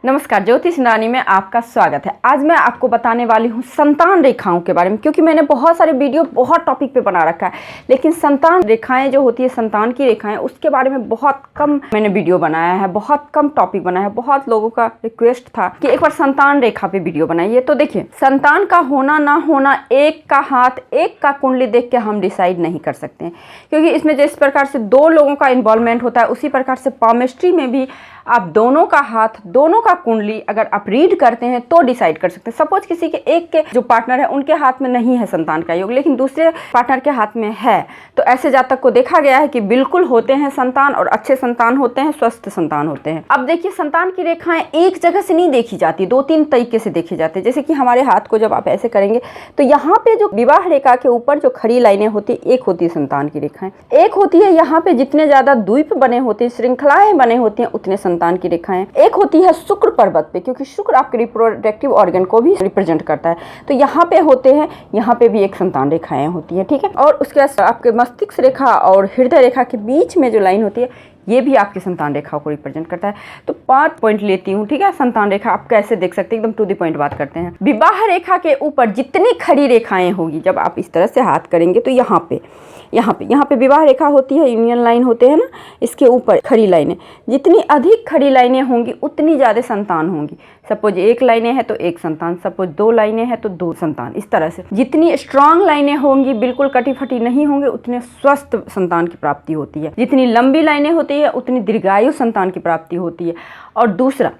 नमस्कार, ज्योतिष रानी में आपका स्वागत है। आज मैं आपको बताने वाली हूँ संतान रेखाओं के बारे में, क्योंकि मैंने बहुत सारे वीडियो बहुत टॉपिक पे बना रखा है, लेकिन संतान रेखाएं जो होती है, संतान की रेखाएं, उसके बारे में बहुत कम मैंने वीडियो बनाया है, बहुत कम टॉपिक बनाया है। बहुत लोगों का रिक्वेस्ट था कि एक बार संतान रेखा पे वीडियो बनाइए। तो देखिए, संतान का होना ना होना एक का हाथ, एक का कुंडली देख के हम डिसाइड नहीं कर सकते हैं, क्योंकि इसमें जिस प्रकार से दो लोगों का इन्वॉल्वमेंट होता है, उसी प्रकार से पामिस्ट्री में भी आप दोनों का हाथ, दोनों का कुंडली अगर आप रीड करते हैं तो डिसाइड कर सकते हैं। सपोज किसी के एक के जो पार्टनर है उनके हाथ में नहीं है संतान का योग, लेकिन दूसरे पार्टनर के हाथ में है, तो ऐसे जातक को देखा गया है कि बिल्कुल होते हैं संतान, और अच्छे संतान होते हैं, स्वस्थ संतान होते हैं। अब देखिए, संतान की रेखाएं एक जगह से नहीं देखी जाती, दो तीन तरीके से देखी जाती है। जैसे कि हमारे हाथ को जब आप ऐसे करेंगे तो यहाँ पे जो विवाह रेखा के ऊपर जो खड़ी लाइनें होती है, एक होती है संतान की रेखाएं, एक होती है यहाँ पे जितने ज्यादा द्वीप बने होते हैं, श्रृंखलाएं बने होती हैं, उतने संतान की रेखाएं। एक होती है शुक्र पर्वत पे, क्योंकि शुक्र आपके रिप्रोडक्टिव ऑर्गन को भी रिप्रेजेंट करता है, तो यहाँ पे होते हैं, यहाँ पे भी एक संतान रेखाएं होती है, ठीक है। और उसके बाद आपके मस्तिष्क रेखा और हृदय रेखा के बीच में जो लाइन होती है, ये भी आपकी संतान रेखा को रिप्रेजेंट करता है। तो 5 पॉइंट लेती हूँ, ठीक है। संतान रेखा आप कैसे देख सकते हैं, एकदम टू द पॉइंट बात करते हैं। विवाह रेखा के ऊपर जितनी खड़ी रेखाएं होगी, जब आप इस तरह से हाथ करेंगे तो यहाँ पे विवाह रेखा होती है, यूनियन लाइन होते हैं ना, इसके ऊपर खड़ी लाइनें, जितनी अधिक खड़ी लाइनें होंगी उतनी ज़्यादा संतान होंगी। सपोज एक लाइनें हैं तो एक संतान, सपोज 2 लाइनें हैं तो 2 संतान। इस तरह से जितनी स्ट्रांग लाइनें होंगी, बिल्कुल कटी फटी नहीं होंगे, उतने स्वस्थ संतान की प्राप्ति होती है। जितनी लंबी लाइनें होती है उतनी दीर्घायु संतान की प्राप्ति होती है। और दूसरा,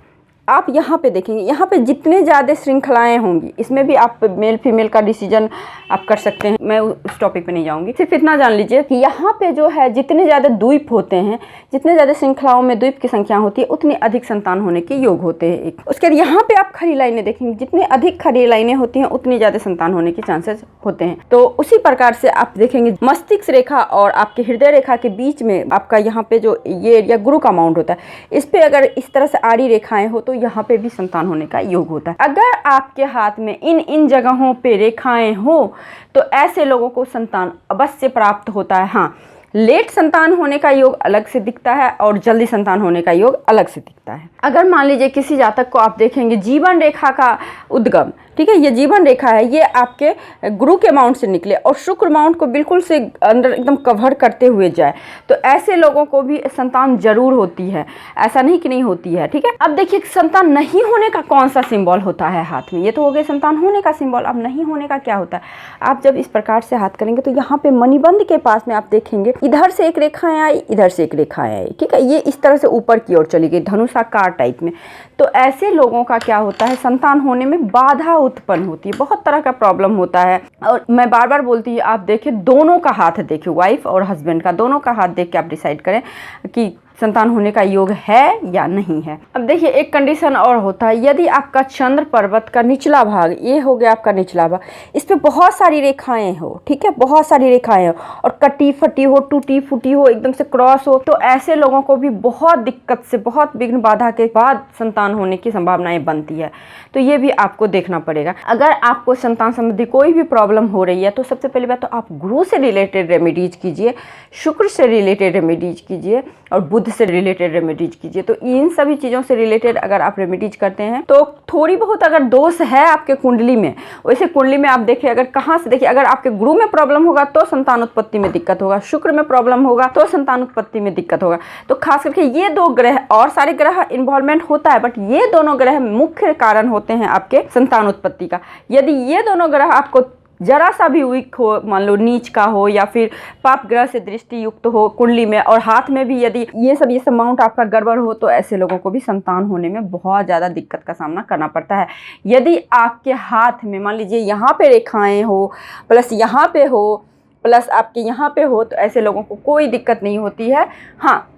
आप यहाँ पे देखेंगे, यहाँ पे जितने ज़्यादा श्रृंखलाएं होंगी, इसमें भी आप मेल फीमेल का डिसीजन आप कर सकते हैं। मैं उस टॉपिक पे नहीं जाऊँगी, सिर्फ इतना जान लीजिए कि यहाँ पे जो है जितने ज़्यादा द्वीप होते हैं, जितने ज़्यादा श्रृंखलाओं में द्वीप की संख्या होती है, उतनी अधिक संतान होने के योग होते हैं। एक उसके बाद यहाँ पे आप खड़ी लाइनें देखेंगे, जितनी अधिक खड़ी लाइनें होती हैं उतनी ज़्यादा संतान होने के चांसेस होते हैं। तो उसी प्रकार से आप देखेंगे, मस्तिष्क रेखा और आपके हृदय रेखा के बीच में आपका यहाँ पे जो ये एरिया गुरु का माउंट होता है, इस पे अगर इस तरह से आड़ी रेखाएं हो तो यहाँ पे भी संतान होने का योग होता है। अगर आपके हाथ में इन जगहों पे रेखाएं हो तो ऐसे लोगों को संतान अवश्य प्राप्त होता है। हाँ, लेट संतान होने का योग अलग से दिखता है और जल्दी संतान होने का योग अलग से दिखता है। अगर मान लीजिए किसी जातक को आप देखेंगे जीवन रेखा का उद्गम, ठीक है, ये जीवन रेखा है, ये आपके गुरु के माउंट से निकले और शुक्र माउंट को बिल्कुल से अंदर एकदम कवर करते हुए जाए, तो ऐसे लोगों को भी संतान जरूर होती है, ऐसा नहीं कि नहीं होती है, ठीक है। अब देखिए, संतान नहीं होने का कौन सा सिंबल होता है हाथ में, ये तो हो गया संतान होने का सिंबल। अब नहीं होने का क्या होता है, आप जब इस प्रकार से हाथ करेंगे तो यहाँ पे मणिबंध के पास में आप देखेंगे, इधर से एक रेखाएं आई, इधर से एक रेखाएं आई, ठीक है, ये इस तरह से ऊपर की ओर चली गई धनुषाकार टाइप में। तो ऐसे लोगों का क्या होता है, संतान होने में बाधा उत्पन्न होती है, बहुत तरह का प्रॉब्लम होता है। और मैं बार बार बोलती हूँ, आप देखिए दोनों का हाथ देखिए, वाइफ और हस्बैंड का, दोनों का हाथ देख के आप डिसाइड करें कि संतान होने का योग है या नहीं है। अब देखिए, एक कंडीशन और होता है, यदि आपका चंद्र पर्वत का निचला भाग, ये हो गया आपका निचला भाग, इस पे बहुत सारी रेखाएं हो, ठीक है, बहुत सारी रेखाएं हो और कटी फटी हो, टूटी फूटी हो, एकदम से क्रॉस हो, तो ऐसे लोगों को भी बहुत दिक्कत से, बहुत विघ्न बाधा के बाद संतान होने की संभावनाएं बनती है। तो ये भी आपको देखना पड़ेगा। अगर आपको संतान संबंधी कोई भी प्रॉब्लम हो रही है तो सबसे पहली बात तो आप गुरु से रिलेटेड रेमेडीज कीजिए, शुक्र से रिलेटेड रेमेडीज कीजिए और बुध से रिलेटेड रेमेडीज कीजिए। तो इन सभी चीज़ों से रिलेटेड अगर आप रेमेडीज करते हैं तो थोड़ी बहुत अगर दोष है आपके कुंडली में, वैसे कुंडली में आप देखिए, अगर कहाँ से देखिए, अगर आपके गुरु में प्रॉब्लम होगा तो संतान उत्पत्ति में दिक्कत होगा, शुक्र में प्रॉब्लम होगा तो संतान उत्पत्ति में दिक्कत होगा। तो खास करके ये 2 ग्रह, और सारे ग्रह इन्वॉल्वमेंट होता है, बट ये दोनों ग्रह मुख्य कारण होते हैं आपके संतान उत्पत्ति का। यदि ये दोनों ग्रह आपको जरा सा भी वीक हो, मान लो नीच का हो या फिर पाप ग्रह से दृष्टि युक्त हो कुंडली में, और हाथ में भी यदि ये सब माउंट आपका गड़बड़ हो, तो ऐसे लोगों को भी संतान होने में बहुत ज़्यादा दिक्कत का सामना करना पड़ता है। यदि आपके हाथ में मान लीजिए यहाँ पे रेखाएं हो, प्लस यहाँ पे हो, प्लस आपके यहाँ पे हो, तो ऐसे लोगों को कोई दिक्कत नहीं होती है। हाँ,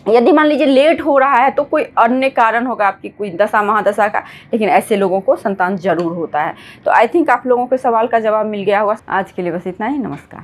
यदि मान लीजिए लेट हो रहा है तो कोई अन्य कारण होगा, आपकी कोई दशा महादशा का, लेकिन ऐसे लोगों को संतान जरूर होता है। तो आई थिंक आप लोगों के सवाल का जवाब मिल गया होगा। आज के लिए बस इतना ही। नमस्कार।